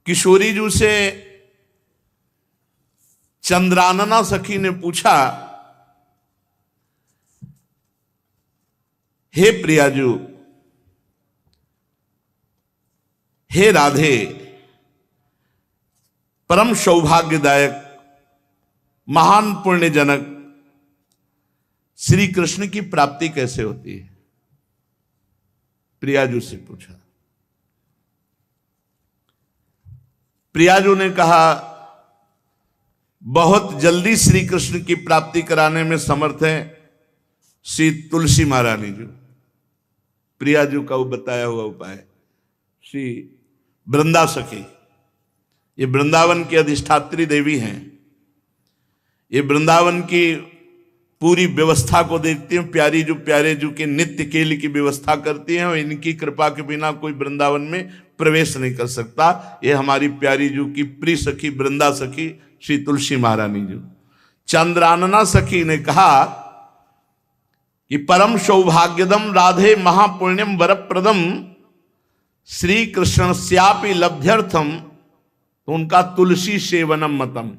किशोरी जी से चंद्रानना सखी ने पूछा, हे प्रियाजू, हे राधे, परम सौभाग्यदायक महान पुण्यजनक श्री कृष्ण की प्राप्ति कैसे होती है? प्रियाजू से पूछा। प्रियाजू ने कहा, बहुत जल्दी श्री कृष्ण की प्राप्ति कराने में समर्थ है श्री तुलसी महारानी जी। प्रियाजू का वो बताया हुआ उपाय श्री वृंदा सखी, ये वृंदावन की अधिष्ठात्री देवी हैं। ये वृंदावन की पूरी व्यवस्था को देखती हैं। प्यारे जू के नित्य केली की व्यवस्था करती हैं और इनकी कृपा के बिना कोई वृंदावन में प्रवेश नहीं कर सकता। ये हमारी प्यारी जू की प्रिय सखी वृंदा सखी श्री तुलसी महारानी जी। चंद्रानना सखी ने कहा कि परम सौभाग्यदम राधे महापुण्यम वरप्रदम श्री कृष्ण श्यापि लभ्यर्थम, तो उनका तुलसी सेवनम मतम।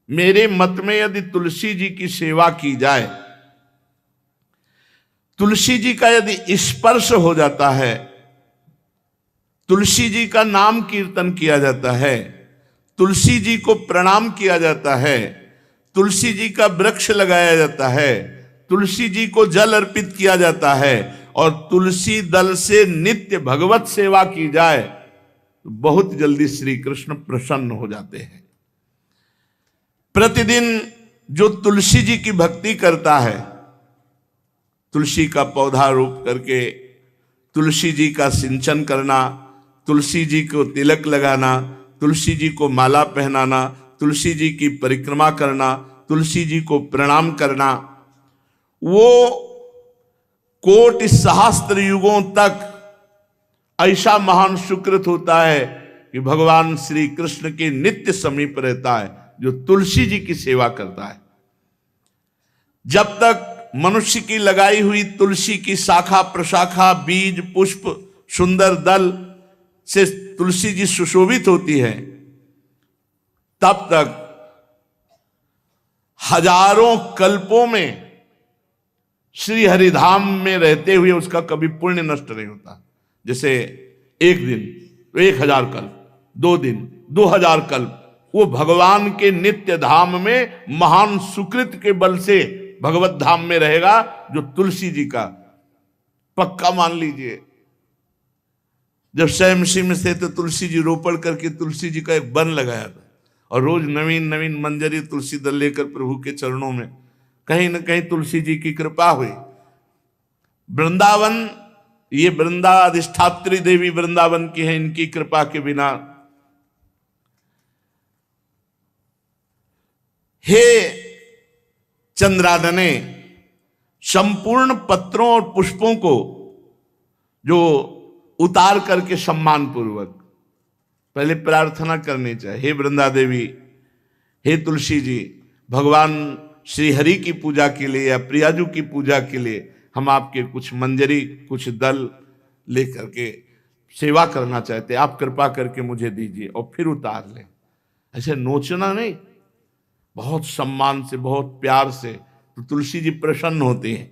मेरे मत में यदि तुलसी जी की सेवा की जाए, तुलसी जी का यदि स्पर्श हो जाता है, तुलसी जी का नाम कीर्तन किया जाता है, तुलसी जी को प्रणाम किया जाता है, तुलसी जी का वृक्ष लगाया जाता है, तुलसी जी को जल अर्पित किया जाता है और तुलसी दल से नित्य भगवत सेवा की जाए, तो बहुत जल्दी श्री कृष्ण प्रसन्न हो जाते हैं। प्रतिदिन जो तुलसी जी की भक्ति करता है, तुलसी का पौधा रोप करके तुलसी जी का सिंचन करना, तुलसी जी को तिलक लगाना, तुलसी जी को माला पहनाना, तुलसी जी की परिक्रमा करना, तुलसी जी को प्रणाम करना, वो कोटि सहस्त्र युगों तक ऐसा महान सुकृत होता है कि भगवान श्री कृष्ण के नित्य समीप रहता है जो तुलसी जी की सेवा करता है। जब तक मनुष्य की लगाई हुई तुलसी की शाखा प्रशाखा बीज पुष्प सुंदर दल से तुलसी जी सुशोभित होती है, तब तक हजारों कल्पों में श्री हरिधाम में रहते हुए उसका कभी पुण्य नष्ट नहीं होता। जैसे एक दिन तो 1000 कल्प, 2 दिन 2000 कल्प वो भगवान के नित्य धाम में महान सुकृत के बल से भगवत धाम में रहेगा, जो तुलसी जी का पक्का मान लीजिए। जब स्वयं में थे तो तुलसी जी रोपण करके तुलसी जी का एक वन लगाया था और रोज नवीन नवीन मंजरी तुलसी दल लेकर प्रभु के चरणों में, कहीं न कहीं तुलसी जी की कृपा हुई। वृंदावन, ये वृंदा अधिष्ठात्री देवी वृंदावन की है, इनकी कृपा के बिना। हे चंद्रानने, संपूर्ण पत्रों और पुष्पों को जो उतार करके सम्मान पूर्वक पहले प्रार्थना करनी चाहिए। हे वृंदा देवी, हे तुलसी जी, भगवान श्री हरि की पूजा के लिए या प्रियाजू की पूजा के लिए हम आपके कुछ मंजरी कुछ दल लेकर के सेवा करना चाहते हैं, आप कृपा करके मुझे दीजिए, और फिर उतार लें। ऐसे नोचना नहीं, बहुत सम्मान से बहुत प्यार से, तो तुलसी जी प्रसन्न होते हैं।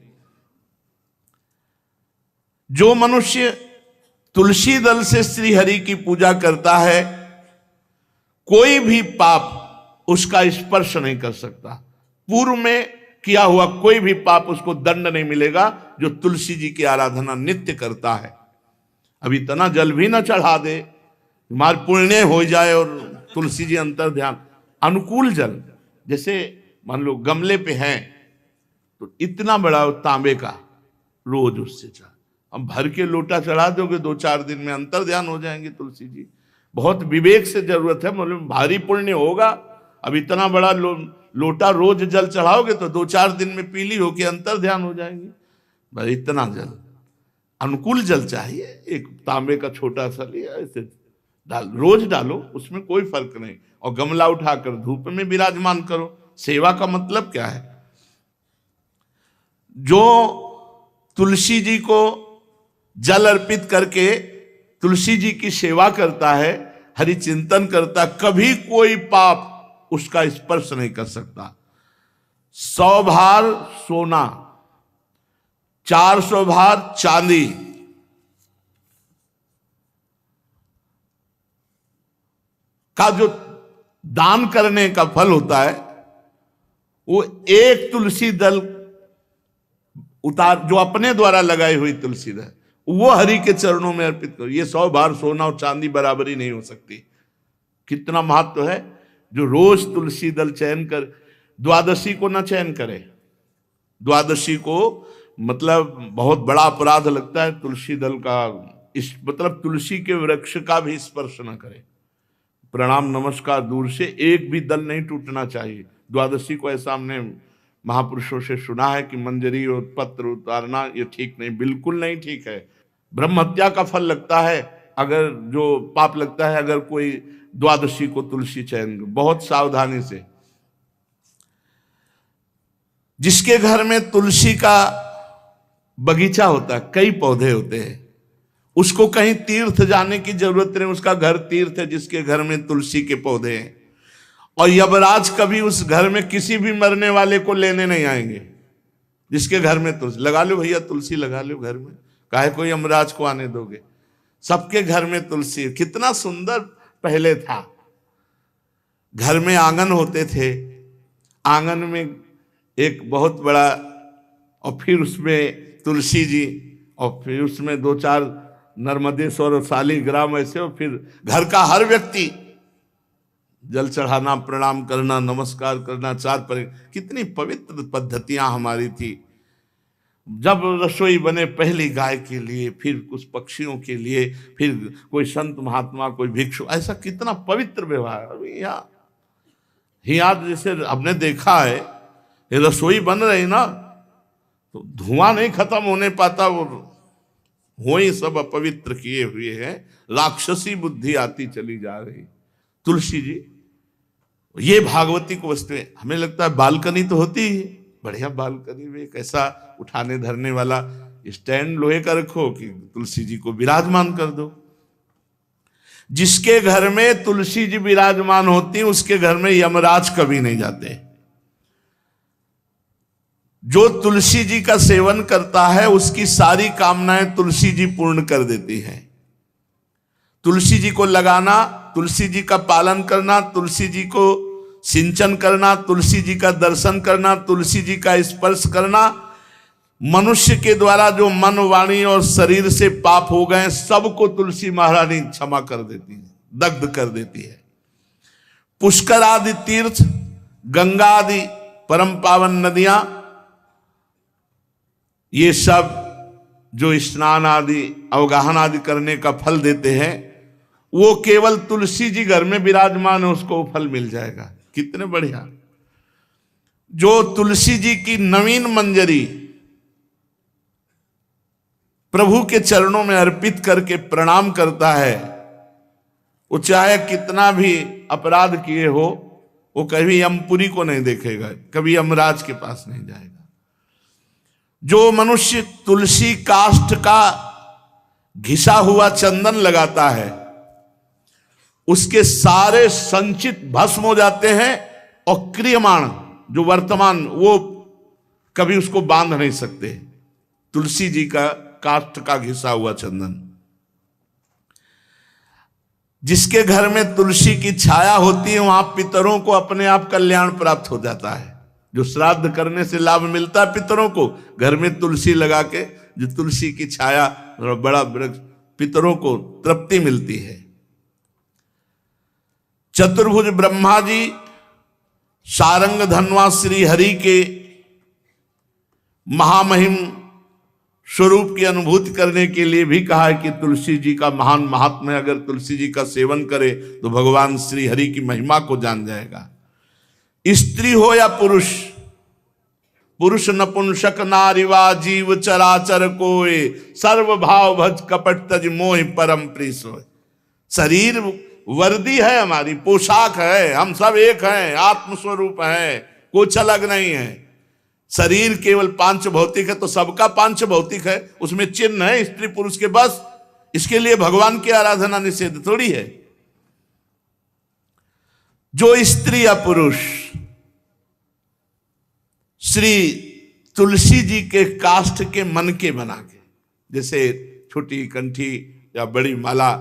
जो मनुष्य तुलसी दल से श्री हरि की पूजा करता है, कोई भी पाप उसका स्पर्श नहीं कर सकता। पूर्व में किया हुआ कोई भी पाप उसको दंड नहीं मिलेगा, जो तुलसी जी की आराधना नित्य करता है। अब इतना जल भी ना चढ़ा दे, मार पुण्य हो जाए और तुलसी जी अंतर ध्यान। अनुकूल जल, जैसे मान लो गमले पे हैं तो इतना बड़ा तांबे का रोज उससे चढ़ा, अब भर के लोटा चढ़ा दोगे 2-4 दिन में अंतर ध्यान हो जाएंगे तुलसी जी। बहुत विवेक से जरूरत है, मतलब भारी पुण्य होगा। अब इतना बड़ा लोटा रोज जल चढ़ाओगे तो 2-4 दिन में पीली होके अंतर ध्यान हो जाएंगे। भाई इतना जल, अनुकूल जल चाहिए। एक तांबे का छोटा सा लिया, ऐसे रोज डालो, उसमें कोई फर्क नहीं, और गमला उठाकर धूप में विराजमान करो। सेवा का मतलब क्या है? जो तुलसी जी को जल अर्पित करके तुलसी जी की सेवा करता है, हरि चिंतन करता, कभी कोई पाप उसका स्पर्श नहीं कर सकता। 100 भार सोना, 400 भार चांदी का जो दान करने का फल होता है, वो एक तुलसी दल उतार, जो अपने द्वारा लगाई हुई तुलसी दल, वो हरि के चरणों में अर्पित करो। ये 100 भार सोना और चांदी बराबरी नहीं हो सकती। कितना महत्व है। जो रोज तुलसी दल चयन कर, द्वादशी को ना चयन करे, द्वादशी को मतलब बहुत बड़ा अपराध लगता है तुलसी दल का, इस मतलब तुलसी के वृक्ष का भी स्पर्श न करे। प्रणाम नमस्कार दूर से, एक भी दल नहीं टूटना चाहिए। द्वादशी को ऐसा हमने महापुरुषों से सुना है कि मंजरी और पत्र उतारना ये ठीक नहीं, बिल्कुल नहीं ठीक है। ब्रह्म हत्या का फल लगता है, अगर जो पाप लगता है अगर कोई द्वादशी को तुलसी चयन, बहुत सावधानी से। जिसके घर में तुलसी का बगीचा होता है, कई पौधे होते हैं, उसको कहीं तीर्थ जाने की जरूरत नहीं, उसका घर तीर्थ है जिसके घर में तुलसी के पौधे हैं। और यमराज कभी उस घर में किसी भी मरने वाले को लेने नहीं आएंगे। जिसके घर में तुलसी, लगा लो भैया तुलसी लगा लो घर में, काहे कोई यमराज को आने दोगे। सबके घर में तुलसी, कितना सुंदर पहले था। घर में आंगन होते थे, आंगन में एक बहुत बड़ा, और फिर उसमें तुलसी जी, और फिर उसमें 2-4 नर्मदेश्वर शालिग्राम ऐसे, और फिर घर का हर व्यक्ति जल चढ़ाना, प्रणाम करना, नमस्कार करना, 4 पर। कितनी पवित्र पद्धतियां हमारी थी। जब रसोई बने पहली गाय के लिए, फिर कुछ पक्षियों के लिए, फिर कोई संत महात्मा, कोई भिक्षु, ऐसा कितना पवित्र व्यवहार। अभी यहाँ जैसे हमने देखा है, ये रसोई बन रही ना तो धुआं नहीं खत्म होने पाता, वो ही सब अपवित्र किए हुए हैं, राक्षसी बुद्धि आती चली जा रही। तुलसी जी, ये भागवती को वस्तुएं, हमें लगता है बालकनी तो होती ही, बढ़िया बालकनी में एक ऐसा उठाने धरने वाला स्टैंड लोहे का रखो कि तुलसी जी को विराजमान कर दो। जिसके घर में तुलसी जी विराजमान होती, उसके घर में यमराज कभी नहीं जाते। जो तुलसी जी का सेवन करता है उसकी सारी कामनाएं तुलसी जी पूर्ण कर देती हैं। तुलसी जी को लगाना, तुलसी जी का पालन करना, तुलसी जी को सिंचन करना, तुलसी जी का दर्शन करना, तुलसी जी का स्पर्श करना, मनुष्य के द्वारा जो मन, वाणी और शरीर से पाप हो गए सबको तुलसी महारानी क्षमा कर देती है, दग्ध कर देती है। पुष्कर आदि तीर्थ, गंगा आदि परम पावन नदियां, ये सब जो स्नान आदि अवगाहन आदि करने का फल देते हैं, वो केवल तुलसी जी घर में विराजमान है उसको फल मिल जाएगा। कितने बढ़िया। जो तुलसी जी की नवीन मंजरी प्रभु के चरणों में अर्पित करके प्रणाम करता है, वो चाहे कितना भी अपराध किए हो, वो कभी यमपुरी को नहीं देखेगा, कभी यमराज के पास नहीं जाएगा। जो मनुष्य तुलसी काष्ठ का घिसा हुआ चंदन लगाता है, उसके सारे संचित भस्म हो जाते हैं, और क्रियमाण जो वर्तमान, वो कभी उसको बांध नहीं सकते। तुलसी जी का काष्ठ का घिसा हुआ चंदन। जिसके घर में तुलसी की छाया होती है, वहां पितरों को अपने आप कल्याण प्राप्त हो जाता है। जो श्राद्ध करने से लाभ मिलता है पितरों को, घर में तुलसी लगा के, जो तुलसी की छाया, बड़ा वृक्ष, पितरों को तृप्ति मिलती है। चतुर्भुज ब्रह्मा जी सारंग धनवा श्री हरि के महामहिम स्वरूप की अनुभूति करने के लिए भी कहा है कि तुलसी जी का महान महात्म्य है। अगर तुलसी जी का सेवन करे तो भगवान श्री हरि की महिमा को जान जाएगा। स्त्री हो या पुरुष, पुरुष नपुंसक नारीवा जीव चराचर कोय, सर्व भाव भज कपट तज मोह परम प्रिय सोय। शरीर वर्दी है, हमारी पोशाक है, हम सब एक हैं, आत्मस्वरूप है, कुछ अलग नहीं है। शरीर केवल पांच भौतिक है तो सबका पांच भौतिक है, उसमें चिन्ह है स्त्री पुरुष के, बस इसके लिए भगवान की आराधना निषेध थोड़ी है। जो स्त्री या पुरुष श्री तुलसी जी के काष्ठ के मन के बना के, जैसे छोटी कंठी या बड़ी माला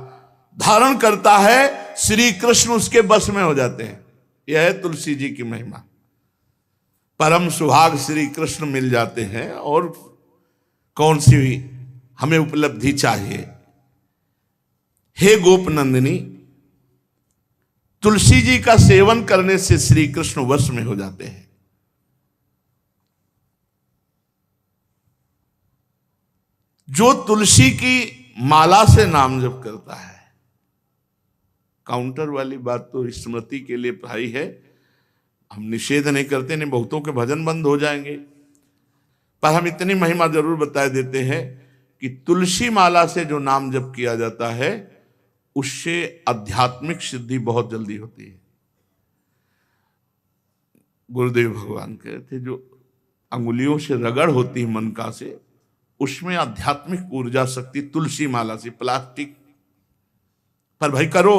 धारण करता है, श्री कृष्ण उसके बस में हो जाते हैं। यह है तुलसी जी की महिमा। परम सुहाग श्री कृष्ण मिल जाते हैं, और कौन सी भी हमें उपलब्धि चाहिए। हे गोपनंदिनी, तुलसी जी का सेवन करने से श्री कृष्ण वश में हो जाते हैं। जो तुलसी की माला से नाम जप करता है, काउंटर वाली बात तो स्मृति के लिए भाई है, हम निषेध नहीं करते, नहीं बहुतों के भजन बंद हो जाएंगे, पर हम इतनी महिमा जरूर बता देते हैं कि तुलसी माला से जो नाम जप किया जाता है उससे आध्यात्मिक सिद्धि बहुत जल्दी होती है। गुरुदेव भगवान कहते, जो अंगुलियों से रगड़ होती है मन का से, उसमें आध्यात्मिक ऊर्जा शक्ति तुलसी माला से। प्लास्टिक पर भाई करो,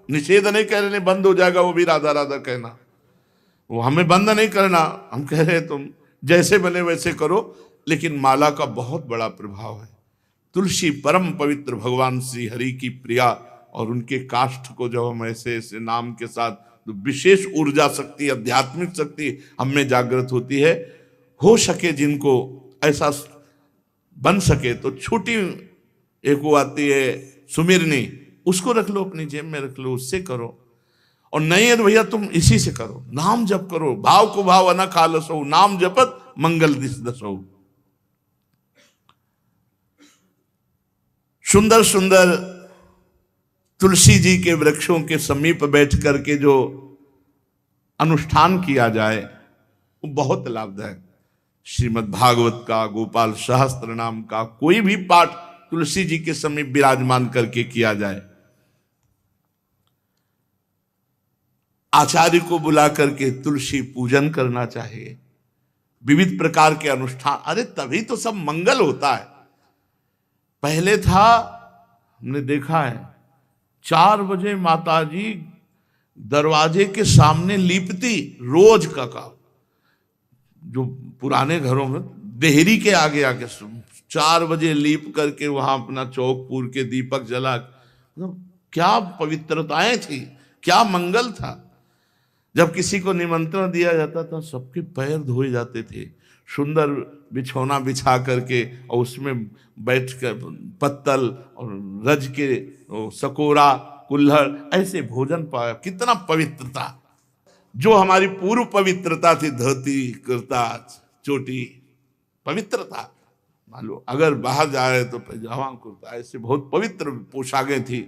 निषेध नहीं कह रहे, बंद हो जाएगा वो भी राधा राधा कहना, वो हमें बंद नहीं करना। हम कह रहे तुम जैसे बने वैसे करो, लेकिन माला का बहुत बड़ा प्रभाव है। तुलसी परम पवित्र भगवान श्री हरि की प्रिया, और उनके काष्ठ को जब हम ऐसे ऐसे नाम के साथ, तो विशेष ऊर्जा शक्ति, आध्यात्मिक शक्ति हम में जागृत होती है। हो सके जिनको ऐसा बन सके तो छोटी एक वो आती है सुमिरनी, उसको रख लो, अपनी जेब में रख लो, उससे करो। और नहीं है तो भैया तुम इसी से करो, नाम जप करो। भाव को भाव न खालसो, नाम जपत मंगल दिस दसो। सुंदर सुंदर तुलसी जी के वृक्षों के समीप बैठ करके जो अनुष्ठान किया जाए वो बहुत लाभदायक। श्रीमद् भागवत का, गोपाल सहस्त्र नाम का कोई भी पाठ तुलसी जी के समीप विराजमान करके किया जाए। आचार्य को बुला करके तुलसी पूजन करना चाहिए। विविध प्रकार के अनुष्ठान, अरे तभी तो सब मंगल होता है। पहले था, हमने देखा है, 4 बजे माताजी दरवाजे के सामने लीपती, रोज का काम। जो पुराने घरों में देहरी के आगे आके 4 बजे लीप करके वहां अपना चौक पूर के दीपक जला, मतलब क्या पवित्रताएं थी, क्या मंगल था। जब किसी को निमंत्रण दिया जाता था सबके पैर धोए जाते थे, सुंदर बिछौना बिछा करके, और उसमें बैठ कर पत्तल और रज के सकोरा कुल्हड़ ऐसे भोजन पाया। कितना पवित्रता, जो हमारी पूर्व पवित्रता थी, धोती कुर्ता चोटी, पवित्रता। मान लो अगर बाहर जा रहे तो पैजामा कुर्ता, ऐसे बहुत पवित्र पोशाकें थी,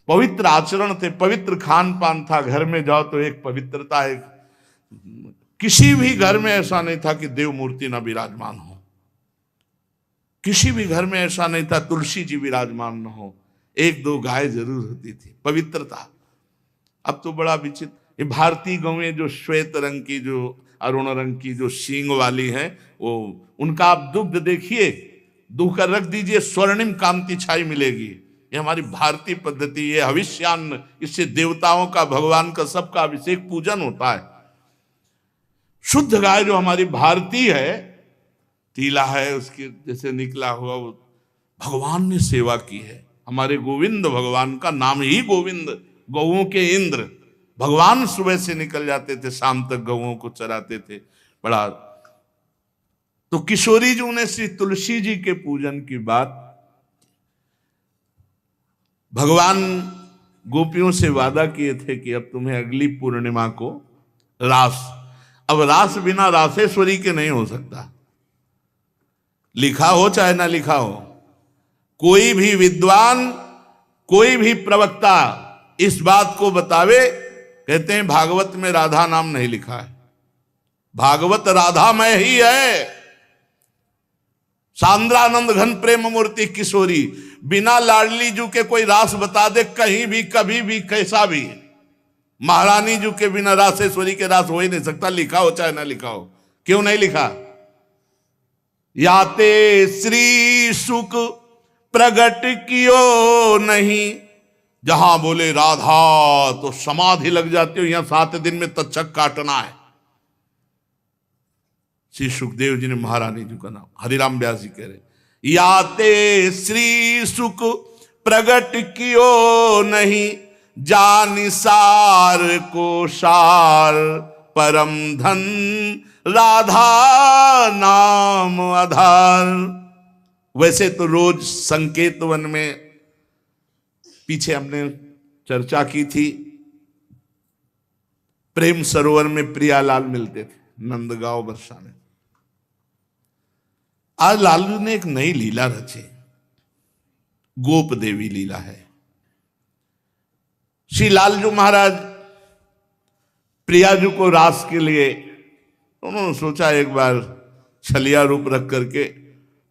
पवित्र आचरण थे, पवित्र खान पान था। घर में जाओ तो एक पवित्रता, एक किसी भी घर में ऐसा नहीं था कि देव मूर्ति ना विराजमान हो, किसी भी घर में ऐसा नहीं था तुलसी जी विराजमान न हो। 1-2 गाय जरूर होती थी, पवित्रता। अब तो बड़ा विचित्र, ये भारतीय गौएं जो श्वेत रंग की, जो अरुण रंग की, जो सींग वाली हैं, वो उनका आप दुग्ध देखिए, दूह कर रख दीजिए, स्वर्णिम कांति छाई मिलेगी। ये हमारी भारतीय पद्धति, ये हविष्यान्न, इससे देवताओं का, भगवान का, सबका अभिषेक पूजन होता है। शुद्ध गाय जो हमारी भारतीय है, तीला है उसके जैसे निकला हुआ, वो भगवान ने सेवा की है। हमारे गोविंद भगवान का नाम ही गोविंद, गौओं के इंद्र। भगवान सुबह से निकल जाते थे, शाम तक गौओं को चराते थे। बड़ा तो किशोरी जी ने श्री तुलसी जी के पूजन की बात, भगवान गोपियों से वादा किए थे कि अब तुम्हें अगली पूर्णिमा को रास, अब रास बिना रासेश्वरी के नहीं हो सकता। लिखा हो चाहे ना लिखा हो, कोई भी विद्वान, कोई भी प्रवक्ता इस बात को बतावे, कहते हैं भागवत में राधा नाम नहीं लिखा है, भागवत राधामय ही है। सांद्रानंद घन प्रेम मूर्ति किशोरी, बिना लाडली जू के कोई रास बता दे कहीं भी, कभी भी, कैसा भी। महारानी जू के बिना रासेश्वरी के रास हो ही नहीं सकता, लिखा हो चाहे ना लिखा हो। क्यों नहीं लिखा? याते श्री सुख प्रगट कियो नहीं, जहां बोले राधा तो समाधि लग जाती हो, यहां 7 दिन में तक्षक काटना है। श्री सुखदेव जी ने महारानी जी का नाम, हरिराम व्यास जी कह रहे, याते श्री सुख प्रगट कियो नहीं, जान सार को सार परम धन, राधा नाम आधार। वैसे तो रोज संकेत वन में, पीछे हमने चर्चा की थी, प्रेम सरोवर में प्रियालाल मिलते थे नंदगांव बरसा में। आज लालू ने एक नई लीला रची, गोप देवी लीला है। श्री लालजू महाराज प्रियाजू को रास के लिए उन्होंने सोचा एक बार छलिया रूप रख करके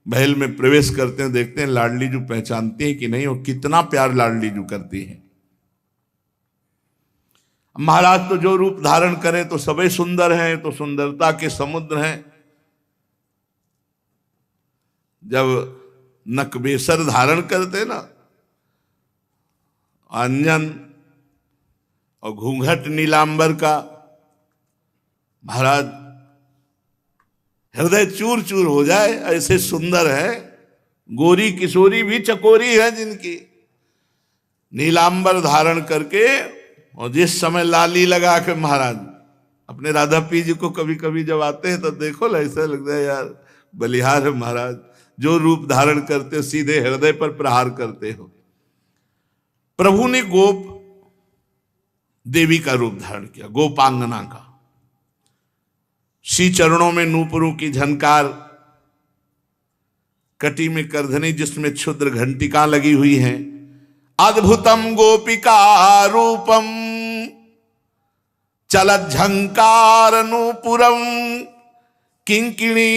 महल में प्रवेश करते हैं, देखते हैं लाडली जू पहचानती है कि नहीं, और कितना प्यार लाडली जू करती है। महाराज तो जो रूप धारण करें तो सभी सुंदर हैं, तो सुंदरता के समुद्र हैं। जब नकबेसर धारण करते ना, अंजन और घूंघट नीलांबर का, महाराज हृदय चूर चूर हो जाए, ऐसे सुंदर है। गोरी किशोरी भी चकोरी है जिनकी, नीलांबर धारण करके, और जिस समय लाली लगा के महाराज अपने राधा पी जी को कभी कभी जब आते हैं तो देखो ऐसा लगता है यार बलिहार है महाराज, जो रूप धारण करते हो सीधे हृदय पर प्रहार करते हो। प्रभु ने गोप देवी का रूप धारण किया, गोपांगना का। श्री चरणों में नूपुरों की झनकार, कटी में करधनी जिसमें क्षुद्र घंटिका लगी हुई हैं। अद्भुतम गोपिका रूपम चलत झंकार नूपुरम किंकिणी